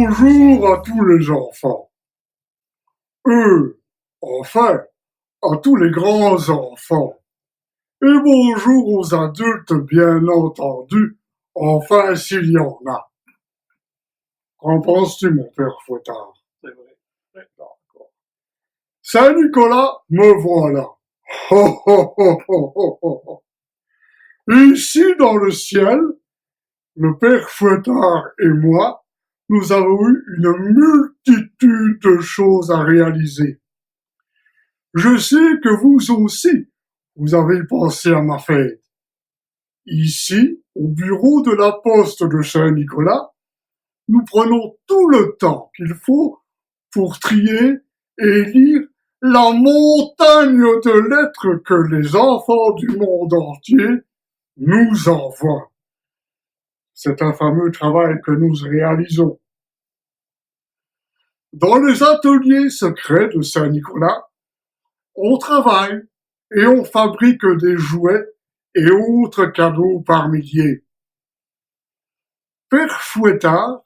Bonjour à tous les enfants. Enfin, à tous les grands enfants. Et bonjour aux adultes, bien entendu, enfin s'il y en a. Qu'en penses-tu, mon père Fouettard? C'est vrai. Ouais. D'accord. Saint-Nicolas, me voilà. Ho, ho, ho, ho, ho, ho. Ici, dans le ciel, le père Fouettard et moi, nous avons eu une multitude de choses à réaliser. Je sais que vous aussi, vous avez pensé à ma fête. Ici, au bureau de la poste de Saint-Nicolas, nous prenons tout le temps qu'il faut pour trier et lire la montagne de lettres que les enfants du monde entier nous envoient. C'est un fameux travail que nous réalisons. Dans les ateliers secrets de Saint-Nicolas, on travaille et on fabrique des jouets et autres cadeaux par milliers. Père Fouettard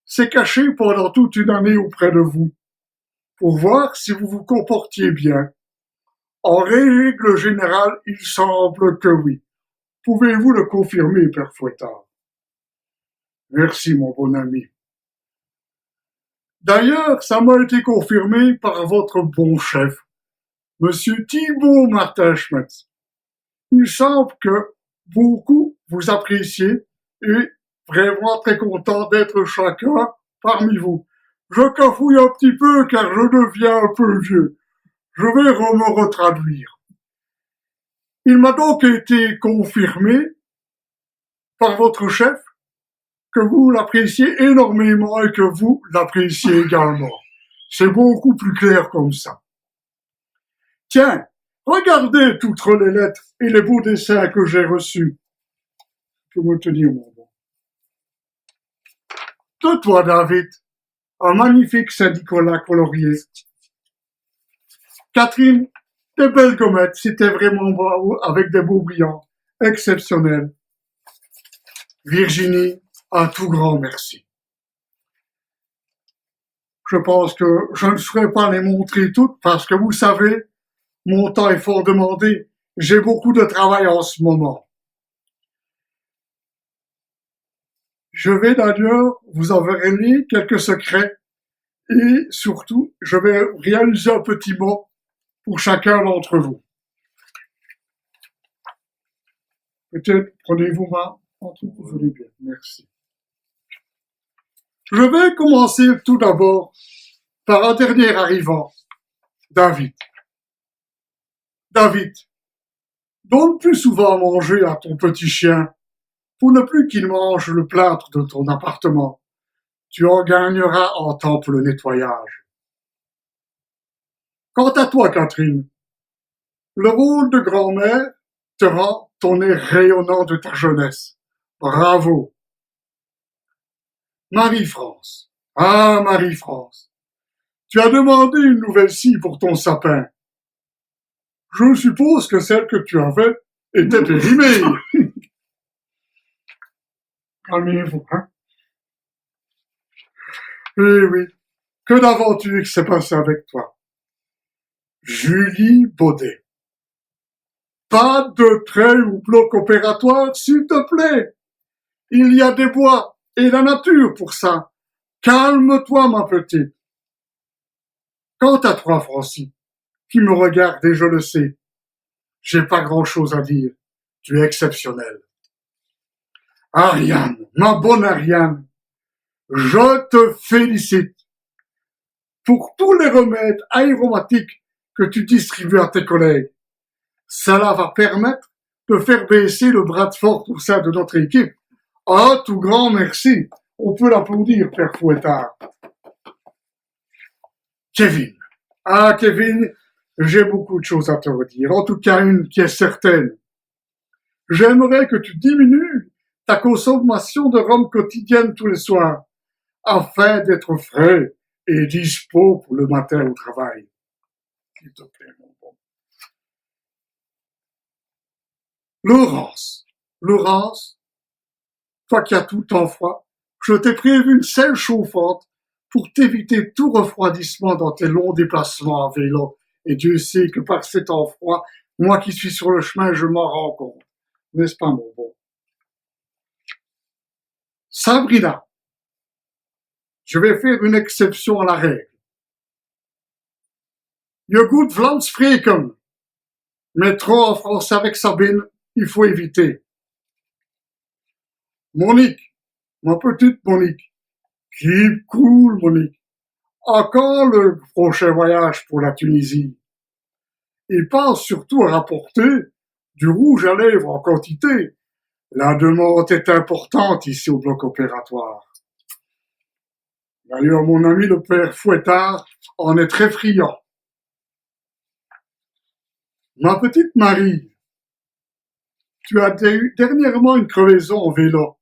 s'est caché pendant toute une année auprès de vous pour voir si vous vous comportiez bien. En règle générale, il semble que oui. Pouvez-vous le confirmer, Père Fouettard? Merci, mon bon ami. D'ailleurs, ça m'a été confirmé par votre bon chef, Monsieur Thibault Martin-Schmetz. Il semble que beaucoup vous appréciez et vraiment très content d'être chacun parmi vous. Je cafouille un petit peu car je deviens un peu vieux. Je vais me retraduire. Il m'a donc été confirmé par votre chef que vous l'appréciez énormément et que vous l'appréciez également. C'est beaucoup plus clair comme ça. Tiens, regardez toutes les lettres et les beaux dessins que j'ai reçus. Je peux me tenir, mon bon. De toi, David, un magnifique Saint-Nicolas colorié. Catherine, des belles gommettes, c'était vraiment beau, avec des beaux brillants, exceptionnels. Virginie, un tout grand merci. Je pense que je ne saurais pas les montrer toutes parce que vous savez, mon temps est fort demandé. J'ai beaucoup de travail en ce moment. Je vais d'ailleurs vous envoyer quelques secrets et surtout, je vais réaliser un petit mot pour chacun d'entre vous. Peut-être prenez-vous ma entre vous voulez bien. Merci. Je vais commencer tout d'abord par un dernier arrivant, David. David, donne plus souvent à manger à ton petit chien pour ne plus qu'il mange le plâtre de ton appartement. Tu en gagneras en temps pour le nettoyage. Quant à toi, Catherine, le rôle de grand-mère te rend ton air rayonnant de ta jeunesse. Bravo. Marie-France. Ah, Marie-France. Tu as demandé une nouvelle scie pour ton sapin. Je suppose que celle que tu avais était périmée. Calmez-vous, hein. Eh oui, que d'aventures qui s'est passé avec toi. Julie Baudet. Pas de trait ou bloc opératoire, s'il te plaît. Il y a des bois et la nature pour ça. Calme-toi, ma petite. Quant à toi, Francis, qui me regarde et je le sais, j'ai pas grand-chose à dire. Tu es exceptionnel. Ariane, ma bonne Ariane, je te félicite pour tous les remèdes aromatiques que tu distribues à tes collègues. Cela va permettre de faire baisser le bras de force au sein de notre équipe. Un tout grand merci. On peut l'applaudir, Père Fouettard. Kevin. Ah, Kevin, j'ai beaucoup de choses à te redire. En tout cas, une qui est certaine. J'aimerais que tu diminues ta consommation de rhum quotidienne tous les soirs, afin d'être frais et dispo pour le matin au travail. S'il te plaît, mon bon. Laurence, toi qui as tout le temps froid, je t'ai prévu une selle chauffante pour t'éviter tout refroidissement dans tes longs déplacements à vélo. Et Dieu sait que par ces temps froids, moi qui suis sur le chemin, je m'en rends compte. N'est-ce pas, mon bon? Sabrina, je vais faire une exception à la règle. Je goed Vlaams spreken, mais trop en français avec Sabine, il faut éviter. Monique, ma petite Monique, keep cool, Monique. À quand le prochain voyage pour la Tunisie? Il pense surtout à rapporter du rouge à lèvres en quantité. La demande est importante ici au bloc opératoire. D'ailleurs, mon ami le père Fouettard en est très friand. Ma petite Marie, tu as eu dernièrement une crevaison en vélo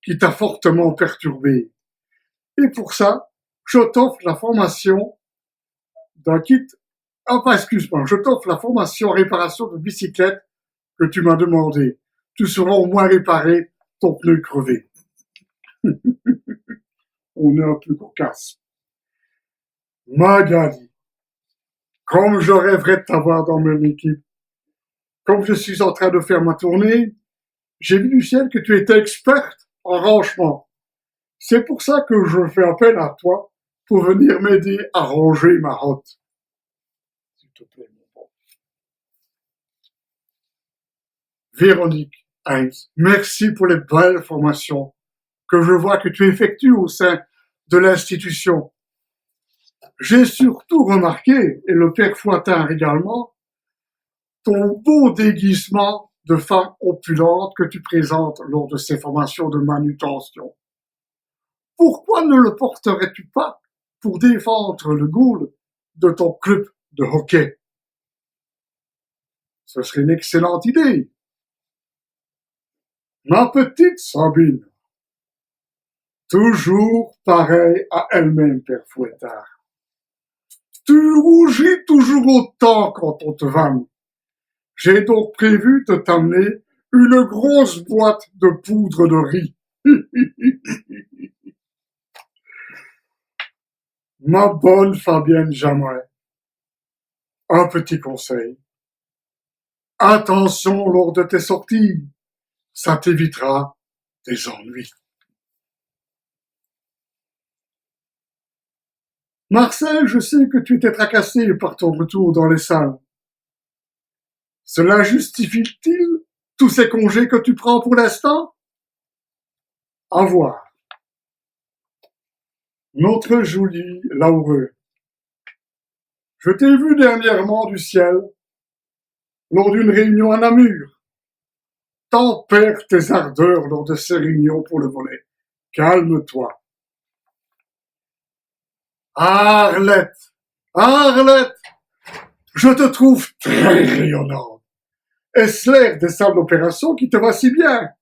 qui t'a fortement perturbée. Et pour ça, je t'offre la formation d'un kit. Enfin, excuse-moi, je t'offre la formation réparation de bicyclette que tu m'as demandé. Tu seras au moins réparé ton pneu crevé. On est un peu cocasse. Magali, comme je rêverais de t'avoir dans mon équipe, comme je suis en train de faire ma tournée, j'ai vu du ciel que tu étais experte en rangement. C'est pour ça que je fais appel à toi pour venir m'aider à ranger ma hotte. S'il te plaît, mon bon. Véronique Heinz, merci pour les belles formations que je vois que tu effectues au sein de l'institution. J'ai surtout remarqué, et le père Fouettard également, ton beau déguisement de femme opulente que tu présentes lors de ces formations de manutention. Pourquoi ne le porterais-tu pas pour défendre le goal de ton club de hockey? Ce serait une excellente idée. Ma petite Sabine, toujours pareil à elle-même, père Fouettard. Tu rougis toujours autant quand on te vanne. J'ai donc prévu de t'amener une grosse boîte de poudre de riz. Ma bonne Fabienne Jamouet, un petit conseil. Attention lors de tes sorties, ça t'évitera des ennuis. Marcel, je sais que tu t'es tracassé par ton retour dans les salles. Cela justifie-t-il tous ces congés que tu prends pour l'instant? À voir. Notre Julie Laureux. Je t'ai vu dernièrement du ciel lors d'une réunion à Namur. Tempère tes ardeurs lors de ces réunions pour le volet. Calme-toi. Arlette, Arlette, je te trouve très rayonnante. Est-ce l'air des salles d'opération qui te va si bien?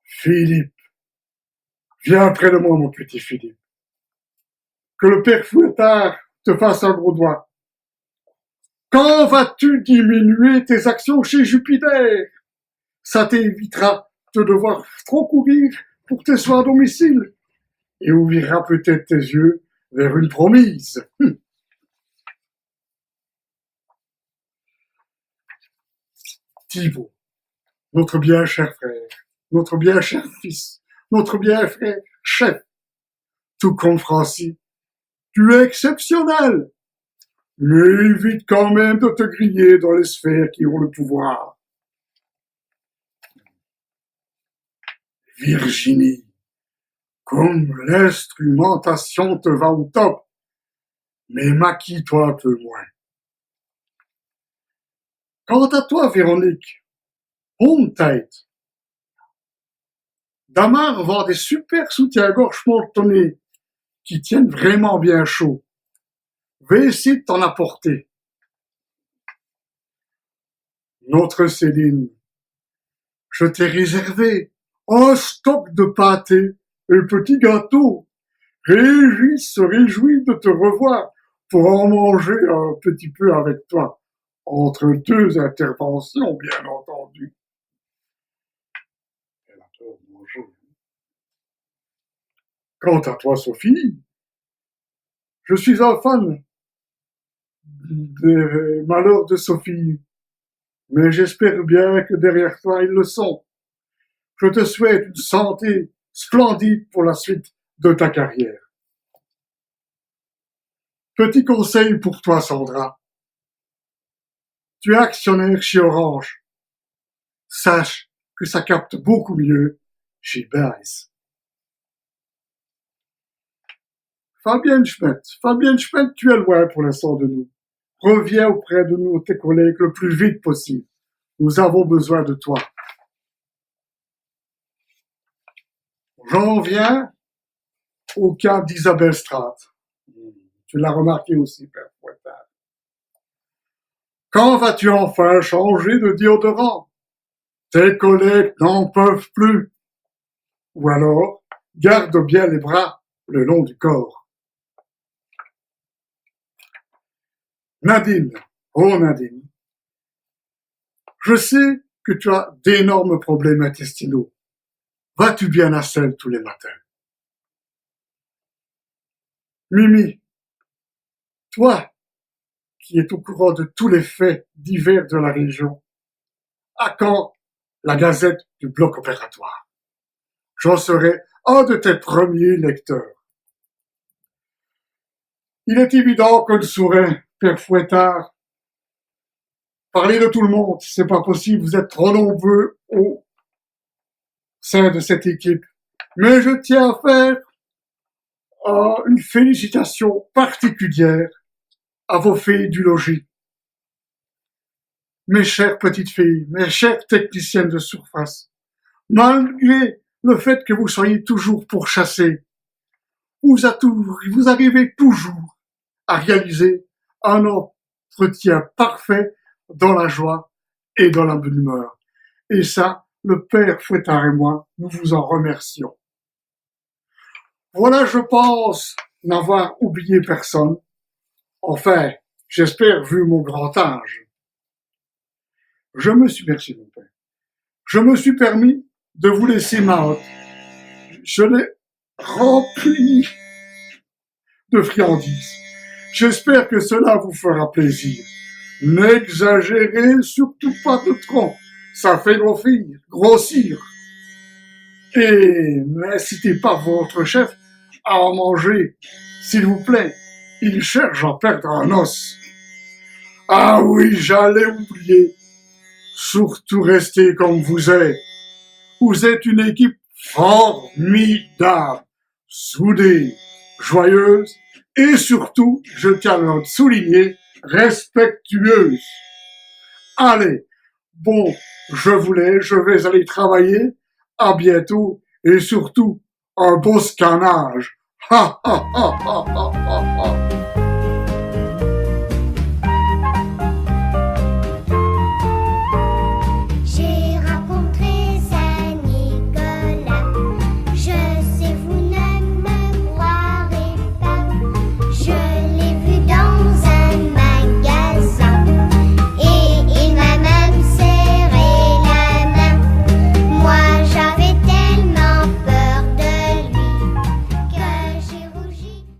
Philippe, viens près de moi, mon petit Philippe. Que le père Fouettard te fasse un gros doigt. Quand vas-tu diminuer tes actions chez Jupiter? Ça t'évitera de devoir trop courir pour tes soins à domicile et ouvrira peut-être tes yeux vers une promise. Thibaut, notre bien cher frère, notre bien cher fils, notre bien frère chef, tout comme Francis, tu es exceptionnel, mais évite quand même de te griller dans les sphères qui ont le pouvoir. Virginie, comme l'instrumentation te va au top, mais maquille-toi un peu moins. Quant à toi, Véronique, hold tight. Damar vend des super soutiens-gorge molletonnés qui tiennent vraiment bien chaud. Va essayer de t'en apporter. Notre Céline, je t'ai réservé un stock de pâtés et petits gâteaux. Régis se réjouit de te revoir pour en manger un petit peu avec toi, entre deux interventions, bien entendu. Elle adore manger. Quant à toi, Sophie, je suis un fan des malheurs de Sophie, mais j'espère bien que derrière toi, ils le sont. Je te souhaite une santé splendide pour la suite de ta carrière. Petit conseil pour toi, Sandra. Tu es actionnaire chez Orange. Sache que ça capte beaucoup mieux chez Bryce. Fabienne Schmidt, tu es loin pour l'instant de nous. Reviens auprès de nous, tes collègues, le plus vite possible. Nous avons besoin de toi. J'en viens au cas d'Isabelle Straat. Tu l'as remarqué aussi, Père Fouettard. Quand vas-tu enfin changer de déodorant? Tes collègues n'en peuvent plus. Ou alors, garde bien les bras le long du corps. Nadine, oh Nadine, je sais que tu as d'énormes problèmes intestinaux. Vas-tu bien à selle tous les matins? Mimi, toi qui es au courant de tous les faits divers de la région, à quand la gazette du bloc opératoire? J'en serai un de tes premiers lecteurs. Il est évident que ne saurait, Père Fouettard, parler de tout le monde, c'est pas possible, vous êtes trop nombreux au sein de cette équipe. Mais je tiens à faire une félicitation particulière à vos filles du logis. Mes chères petites filles, mes chères techniciennes de surface, malgré le fait que vous soyez toujours pourchassées, vous arrivez toujours à réaliser un entretien parfait dans la joie et dans la bonne humeur. Et ça, le Père Fouettard et moi, nous vous en remercions. Voilà, je pense n'avoir oublié personne. Enfin, j'espère, vu mon grand âge. Merci mon père. Je me suis permis de vous laisser ma hotte. Je l'ai remplie de friandises. J'espère que cela vous fera plaisir. N'exagérez surtout pas de trop. Ça fait grossir. Et n'incitez pas votre chef à en manger, s'il vous plaît. Il cherche à perdre un os. Ah oui, j'allais oublier. Surtout restez comme vous êtes. Vous êtes une équipe formidable, soudée, joyeuse et surtout, je tiens à le souligner, respectueuse. Allez, bon, je vais aller travailler. À bientôt et surtout, un beau scannage. Ha ha ha ha ha ha ha.